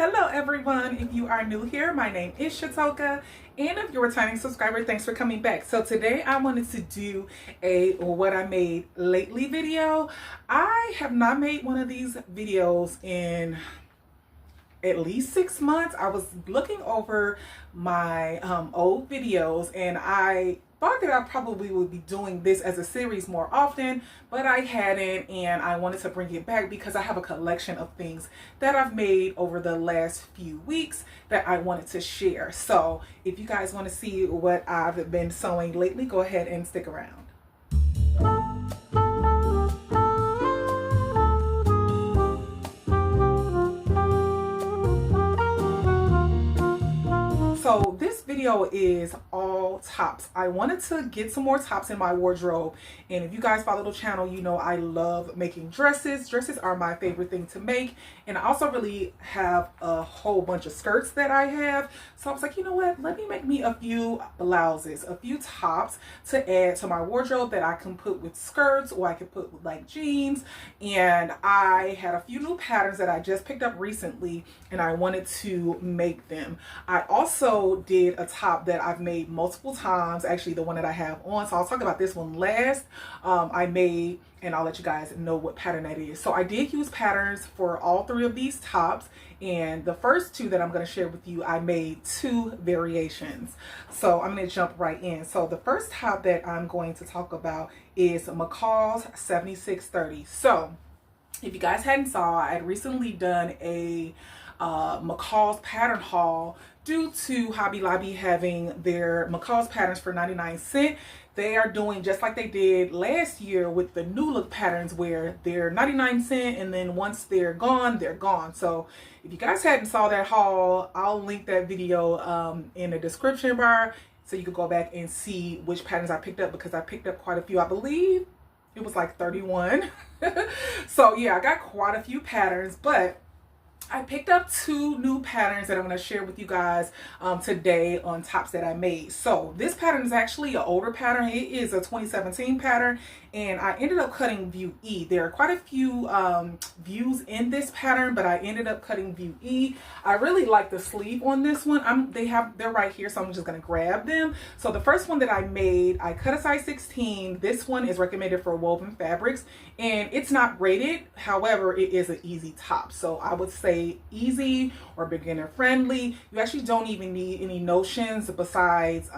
Hello everyone, if you are new here, my name is Shatoka, and if you're a returning subscriber, thanks for coming back. So today I wanted to do a what I made lately video. I have not made one of these videos in at least 6 months. I was looking over my old videos and I thought that I probably would be doing this as a series more often, but I hadn't, and I wanted to bring it back because I have a collection of things that I've made over the last few weeks that I wanted to share. So if you guys want to see what I've been sewing lately, go ahead and stick around. So this video is all tops. I wanted to get some more tops in my wardrobe, and if you guys follow the channel, you know I love making dresses. Dresses are my favorite thing to make, and I also really have a whole bunch of skirts that I have. So I was like, you know what, let me make me a few blouses, a few tops to add to my wardrobe that I can put with skirts, or I could put with like jeans. And I had a few new patterns that I just picked up recently, and I wanted to make them. I also did a top that I've made multiple times, actually the one that I have on, so I'll talk about this one last. I made, and I'll let you guys know what pattern that is. So I did use patterns for all three of these tops, and the first two that I'm going to share with you, I made two variations. So I'm going to jump right in. So the first top that I'm going to talk about is McCall's 7630. So if you guys hadn't saw, I had recently done a McCall's pattern haul due to Hobby Lobby having their McCall's patterns for 99¢. They are doing just like they did last year with the new look patterns, where they're 99¢, and then once they're gone, they're gone. So if you guys hadn't saw that haul, I'll link that video in the description bar so you can go back and see which patterns I picked up, because I picked up quite a few. I believe it was like 31. So yeah, I got quite a few patterns, but I picked up two new patterns that I'm going to share with you guys today on tops that I made. So this pattern is actually an older pattern. It is a 2017 pattern, and I ended up cutting view E. There are quite a few views in this pattern, but I ended up cutting view E. I really like the sleeve on this one. They're right here, so I'm just going to grab them. So the first one that I made, I cut a size 16. This one is recommended for woven fabrics, and it's not rated. However, it is an easy top. So I would say easy or beginner friendly. You actually don't even need any notions besides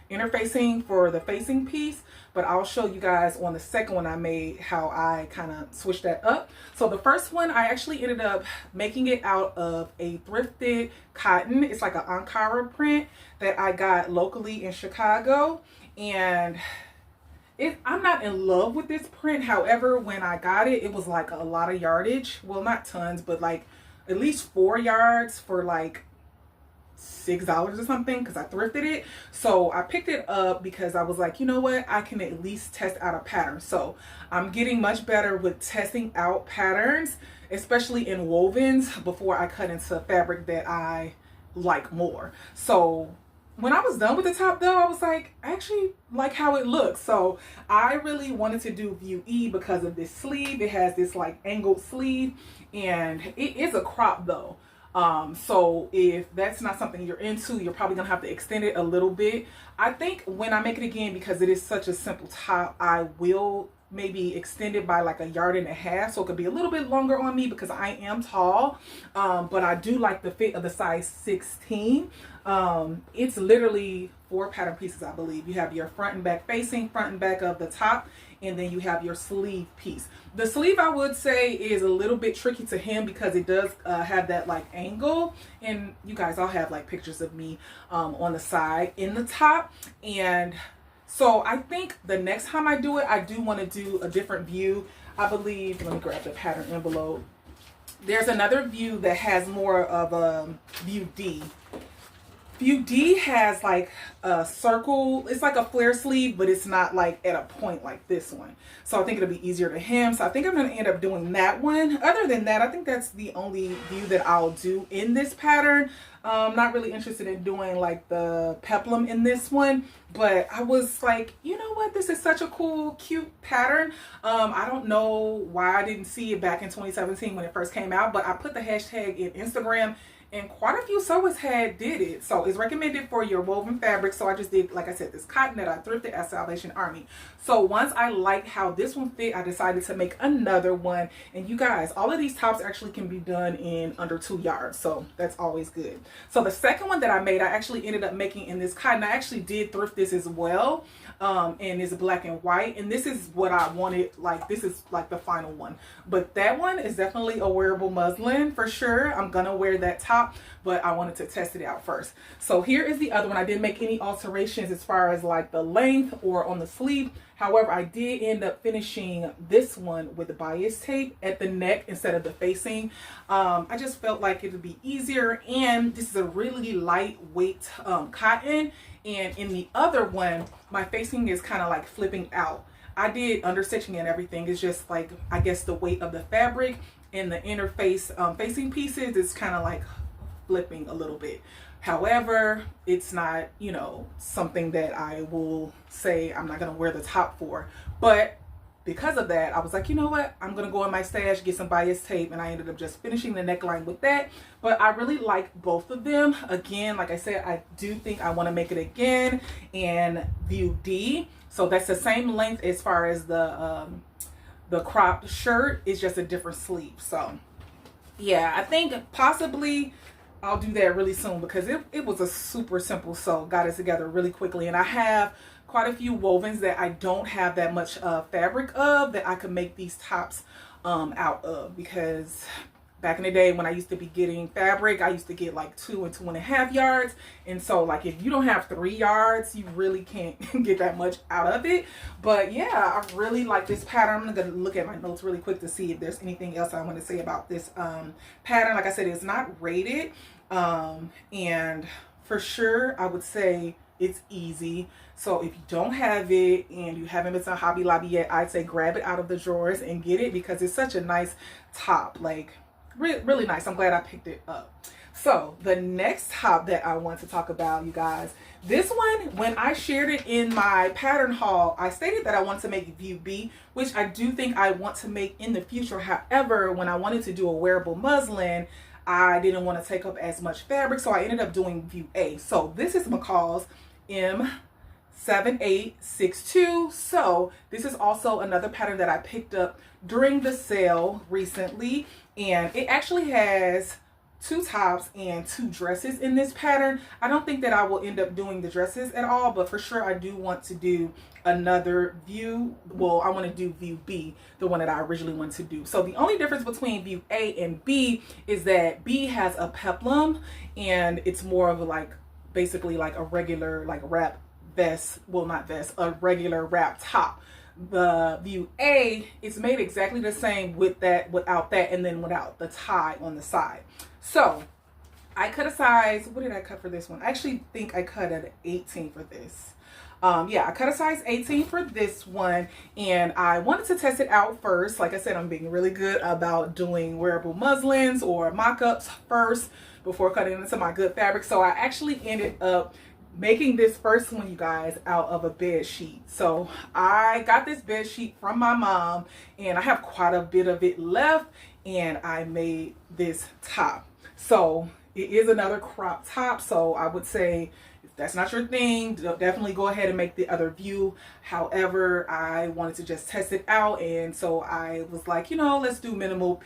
interfacing for the facing piece, but I'll show you guys on the second one I made how I kind of switched that up. So the first one, I actually ended up making it out of a thrifted cotton. It's like an Ankara print that I got locally in Chicago, and I'm not in love with this print. However, when I got it, it was like a lot of yardage. Well, not tons, but like at least 4 yards for like $6 or something, because I thrifted it. So I picked it up because I was like, you know what, I can at least test out a pattern. So I'm getting much better with testing out patterns, especially in wovens, before I cut into fabric that I like more. So when I was done with the top though, I was like, I actually like how it looks. So I really wanted to do view E because of this sleeve. It has this like angled sleeve, and it is a crop though. So if that's not something you're into, you're probably gonna have to extend it a little bit. I think when I make it again, because it is such a simple top, I will maybe extend it by like 1.5 yards, so it could be a little bit longer on me because I am tall. But I do like the fit of the size 16. It's literally 4 pattern pieces, I believe. You have your front and back facing, front and back of the top, and then you have your sleeve piece. The sleeve, I would say, is a little bit tricky to hem because it does have that like angle, and you guys, I'll have like pictures of me on the side in the top. And so I think the next time I do it, I do want to do a different view. I believe, let me grab the pattern envelope. There's another view that has more of a view D. View D has like a circle. It's like a flare sleeve, but it's not like at a point like this one. So I think it'll be easier to hem. So I think I'm going to end up doing that one. Other than that, I think that's the only view that I'll do in this pattern. I'm not really interested in doing like the peplum in this one, but I was like, you know what, this is such a cool, cute pattern. I don't know why I didn't see it back in 2017 when it first came out, but I put the hashtag in Instagram, and quite a few sewers did it. So it's recommended for your woven fabric. So I just did, like I said, this cotton that I thrifted at Salvation Army. So once I liked how this one fit, I decided to make another one. And you guys, all of these tops actually can be done in under 2 yards. So that's always good. So the second one that I made, I actually ended up making in this cotton. I actually did thrift this as well. And it's black and white, and this is what I wanted. Like, this is like the final one, but that one is definitely a wearable muslin for sure. I'm gonna wear that top, but I wanted to test it out first. So here is the other one. I didn't make any alterations as far as like the length or on the sleeve. However, I did end up finishing this one with the bias tape at the neck instead of the facing. I just felt like it would be easier, and this is a really lightweight cotton. And in the other one, my facing is kind of like flipping out. I did understitching and everything. It's just like, I guess the weight of the fabric and the inner facing pieces is kind of like flipping a little bit. However, it's not, you know, something that I will say I'm not going to wear the top for. But because of that, I was like, you know what, I'm gonna go in my stash, get some bias tape, and I ended up just finishing the neckline with that. But I really like both of them. Again, like I said, I do think I want to make it again in view D. So that's the same length as far as the cropped shirt. It's just a different sleeve. So yeah, I think possibly I'll do that really soon, because it was a super simple sew. Got it together really quickly, and I have quite a few wovens that I don't have that much fabric of that I could make these tops out of, because back in the day when I used to be getting fabric, I used to get like 2 and 2.5 yards. And so like if you don't have 3 yards, you really can't get that much out of it. But yeah, I really like this pattern. I'm gonna look at my notes really quick to see if there's anything else I want to say about this pattern. Like I said, it's not rated, and for sure I would say it's easy. So if you don't have it and you haven't been to Hobby Lobby yet, I'd say grab it out of the drawers and get it, because it's such a nice top. Like really nice. I'm glad I picked it up. So the next top that I want to talk about, you guys, this one, when I shared it in my pattern haul, I stated that I want to make view B, which I do think I want to make in the future. However, when I wanted to do a wearable muslin, I didn't want to take up as much fabric, so I ended up doing view A. So this is McCall's M7862. So this is also another pattern that I picked up during the sale recently, and it actually has 2 tops and 2 dresses in this pattern. I don't think that I will end up doing the dresses at all, but for sure I do want to do another view. Well, I want to do view B, the one that I originally wanted to do. So the only difference between view A and B is that B has a peplum, and it's more of a like, basically like a regular like wrap vest. Well, not vest, a regular wrap top. The view A, it's made exactly the same with that, without that, and then without the tie on the side. So I cut a size, what did I cut for this one? I actually think I cut an 18 for this. Yeah, I cut a size 18 for this one, and I wanted to test it out first. Like I said, I'm being really good about doing wearable muslins or mock-ups first before cutting into my good fabric. So I actually ended up making this first one, you guys, out of a bed sheet. So I got this bed sheet from my mom, and I have quite a bit of it left, and I made this top. So it is another crop top. So I would say if that's not your thing, definitely go ahead and make the other view. However, I wanted to just test it out, and so I was like, you know, let's do minimal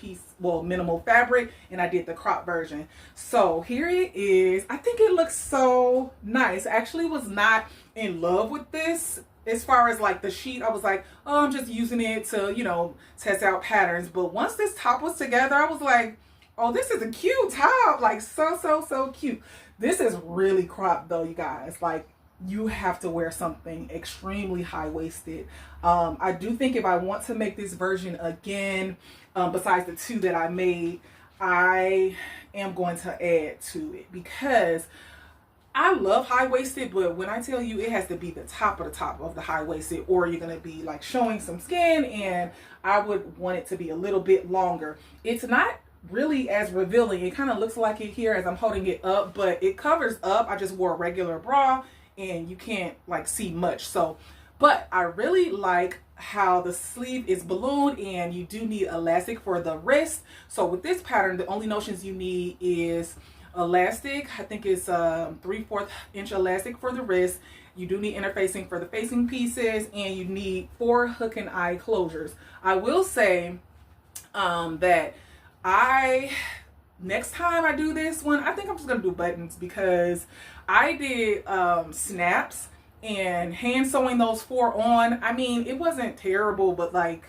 fabric, and I did the crop version. So here it is. I think it looks so nice. I actually was not in love with this as far as like the sheet. I was like, oh, I'm just using it to, you know, test out patterns. But once this top was together, I was like, oh, this is a cute top. Like so cute. This is really cropped though, you guys. Like, you have to wear something extremely high-waisted. I do think if I want to make this version again, besides the 2 that I made, I am going to add to it, because I love high-waisted, but when I tell you, it has to be the top of the high-waisted, or you're going to be like showing some skin, and I would want it to be a little bit longer. It's not really as revealing. It kind of looks like it here as I'm holding it up, but it covers up. I just wore a regular bra, and you can't like see much. So, but I really like how the sleeve is ballooned, and you do need elastic for the wrist. So with this pattern, the only notions you need is elastic. I think it's 3/4 inch elastic for the wrist. You do need interfacing for the facing pieces, and you need 4 hook and eye closures. I will say that next time I do this one, I think I'm just gonna do buttons, because I did snaps and hand sewing those 4 on. I mean, it wasn't terrible, but like,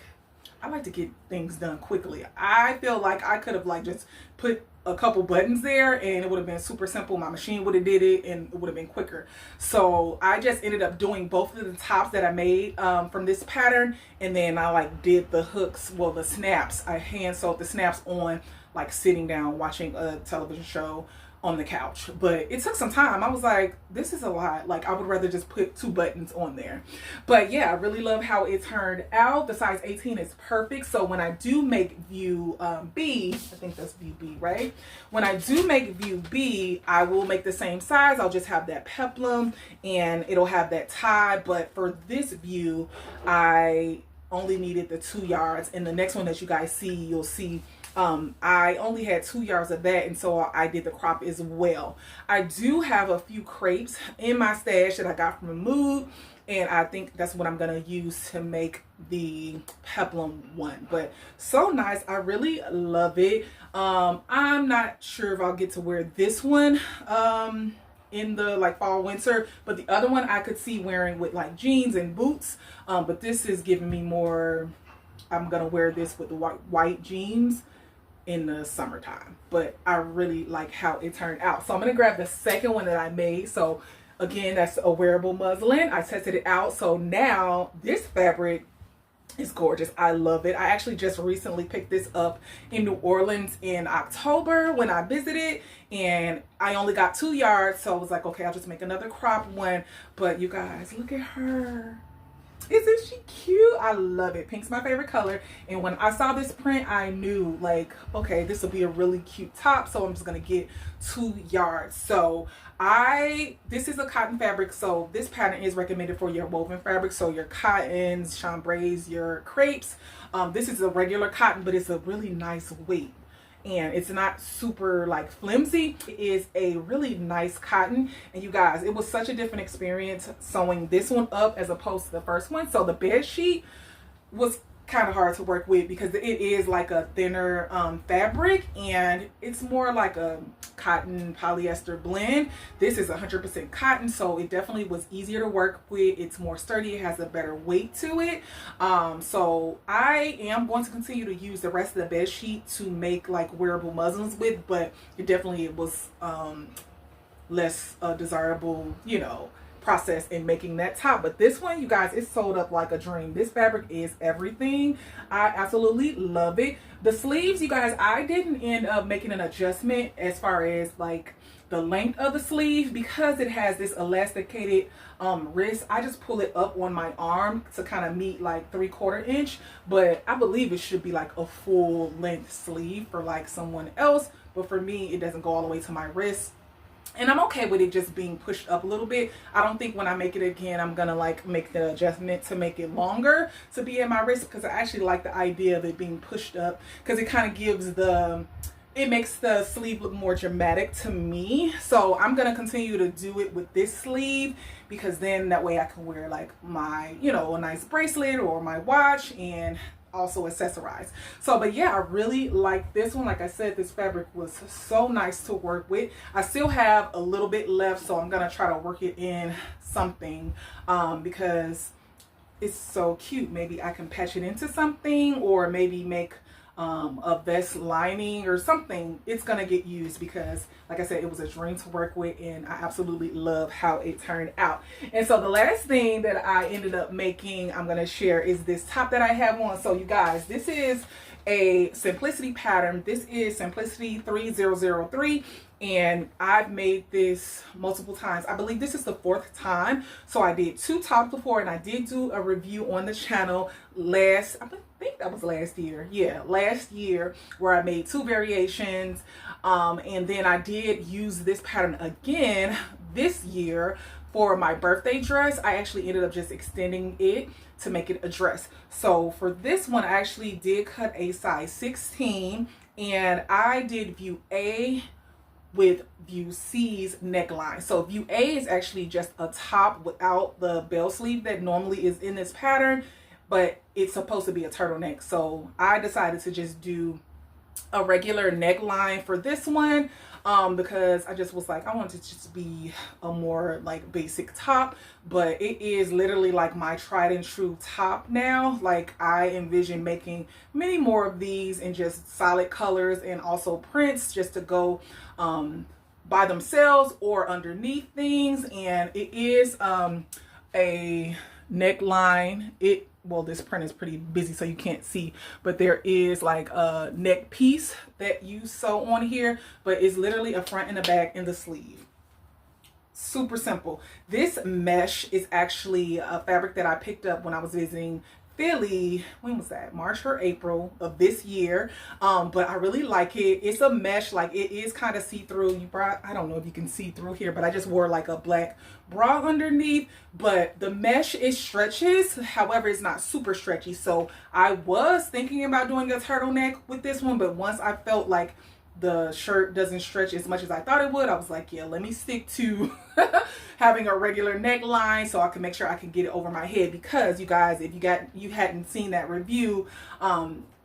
I like to get things done quickly. I feel like I could have like just put a couple buttons there and it would have been super simple. My machine would have did it and it would have been quicker. So I just ended up doing both of the tops that I made from this pattern, and then I like did the hooks, well, the snaps. I hand sewed the snaps on, like sitting down watching a television show on the couch. But it took some time. I was like, this is a lot. Like, I would rather just put 2 buttons on there. But yeah, I really love how it turned out. The size 18 is perfect. So when I do make view B, I think that's view B, right? When I do make view B, I will make the same size. I'll just have that peplum and it'll have that tie. But for this view, I only needed the 2 yards. And the next one that you guys see, you'll see I only had 2 yards of that, and so I did the crop as well. I do have a few crepes in my stash that I got from a mood, and I think that's what I'm gonna use to make the peplum one. But so nice. I really love it. I'm not sure if I'll get to wear this one in the like fall winter, but the other one I could see wearing with like jeans and boots, but this is giving me more. I'm gonna wear this with the white jeans in the summertime. But I really like how it turned out. So I'm gonna grab the second one that I made. So again, that's a wearable muslin. I tested it out. So now this fabric is gorgeous. I love it. I actually just recently picked this up in New Orleans in October when I visited, and I only got 2 yards. So I was like, okay, I'll just make another crop one. But you guys, look at her. Isn't she cute? I love it. Pink's my favorite color. And when I saw this print, I knew like, okay, this will be a really cute top. So I'm just going to get 2 yards. So this is a cotton fabric. So this pattern is recommended for your woven fabric. So your cottons, chambrays, your crepes. This is a regular cotton, but it's a really nice weight. And it's not super like flimsy. It is a really nice cotton. And you guys, it was such a different experience sewing this one up as opposed to the first one. So the bed sheet was kind of hard to work with because it is like a thinner fabric, and it's more like a cotton polyester blend. This is 100% cotton, so it definitely was easier to work with. It's more sturdy. It has a better weight to it. So I am going to continue to use the rest of the bed sheet to make like wearable muslins with, but it was less desirable, you know, process in making that top. But this one, you guys, it's sold up like a dream. This fabric is everything. I absolutely love it. The sleeves, you guys, I didn't end up making an adjustment as far as like the length of the sleeve because it has this elasticated wrist. I just pull it up on my arm to kind of meet like 3/4 inch, but I believe it should be like a full length sleeve for like someone else, but for me it doesn't go all the way to my wrist. And I'm okay with it just being pushed up a little bit. I don't think when I make it again, I'm going to like make the adjustment to make it longer to be at my wrist, because I actually like the idea of it being pushed up because it kind of gives it makes the sleeve look more dramatic to me. So I'm going to continue to do it with this sleeve because then that way I can wear like my, you know, a nice bracelet or my watch and also accessorize. So but yeah, I really like this one. Like I said, this fabric was so nice to work with. I still have a little bit left, so I'm gonna try to work it in something because it's so cute. Maybe I can patch it into something, or maybe make a vest lining or something. It's gonna get used because like I said, it was a dream to work with, and I absolutely love how it turned out. And so the last thing that I ended up making, I'm gonna share, is this top that I have on. So you guys, this is a simplicity pattern. This is Simplicity 3003, and I've made this multiple times. I believe this is the 4th time. So I did 2 tops before, and I did do a review on the channel I think that was last year. Yeah, last year, where I made 2 variations. And then I did use this pattern again this year for my birthday dress. I actually ended up just extending it to make it a dress. So for this one, I actually did cut a size 16, and I did view A with view C's neckline. So view A is actually just a top without the bell sleeve that normally is in this pattern, but it's supposed to be a turtleneck. So I decided to just do a regular neckline for this one, because I just was like, I want it to just be a more like basic top, but it is literally like my tried and true top now. Like I envision making many more of these in just solid colors and also prints just to go by themselves or underneath things. And it is a neckline. Well, this print is pretty busy so you can't see, but there is like a neck piece that you sew on here, but it's literally a front and a back in the sleeve. Super simple. This mesh is actually a fabric that I picked up when I was visiting Philly. When was that? March or April of this year. But I really like it. It's a mesh, like it is kind of see-through. I don't know if you can see through here, but I just wore like a black bra underneath, but the mesh, it stretches. However, it's not super stretchy. So I was thinking about doing a turtleneck with this one, but once I felt like the shirt doesn't stretch as much as I thought it would, I was like, yeah, let me stick to having a regular neckline so I can make sure I can get it over my head. Because you guys, if you hadn't seen that review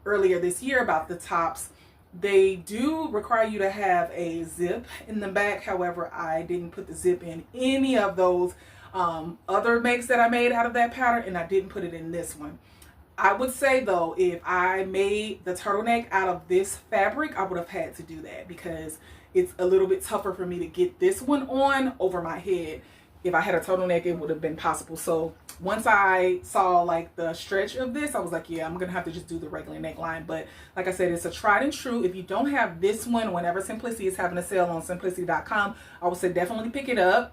earlier this year about the tops, they do require you to have a zip in the back. However, I didn't put the zip in any of those other makes that I made out of that pattern, and I didn't put it in this one. I would say though, if I made the turtleneck out of this fabric, I would have had to do that because it's a little bit tougher for me to get this one on over my head. If I had a turtleneck, it would have been possible. So once I saw like the stretch of this, I was like, yeah, I'm gonna have to just do the regular neckline. But like I said, it's a tried and true. If you don't have this one, whenever Simplicity is having a sale on simplicity.com, I would say definitely pick it up.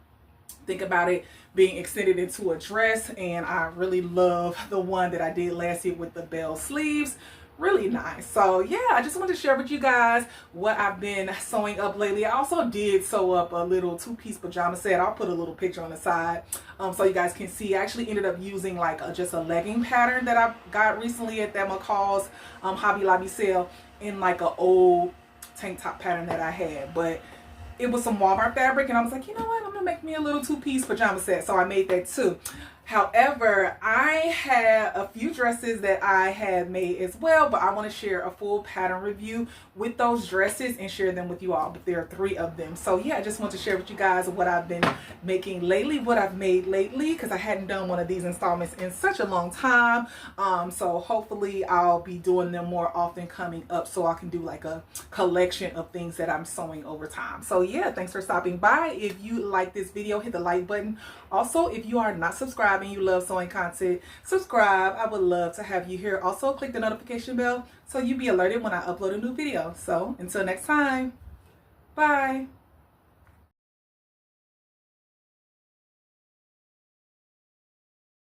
Think about it being extended into a dress, and I really love the one that I did last year with the bell sleeves. Really nice. So yeah, I just wanted to share with you guys what I've been sewing up lately. I also did sew up a little two-piece pajama set. I'll put a little picture on the side so you guys can see. I actually ended up using like just a legging pattern that I got recently at that McCall's Hobby Lobby sale in like an old tank top pattern that I had, but it was some Walmart fabric, and I was like, you know what, I'm gonna make me a little two-piece pajama set. So I made that too. However, I had a few dresses that I had made as well, but I want to share a full pattern review with those dresses and share them with you all. But there are 3 of them. So yeah, I just want to share with you guys what I've been making lately, what I've made lately, because I hadn't done one of these installments in such a long time. So hopefully I'll be doing them more often coming up, so I can do like a collection of things that I'm sewing over time. So yeah, thanks for stopping by. If you like this video, hit the like button. Also, if you are not subscribed and you love sewing content, subscribe. I would love to have you here. Also, click the notification bell so you'll be alerted when I upload a new video. So until next time, bye.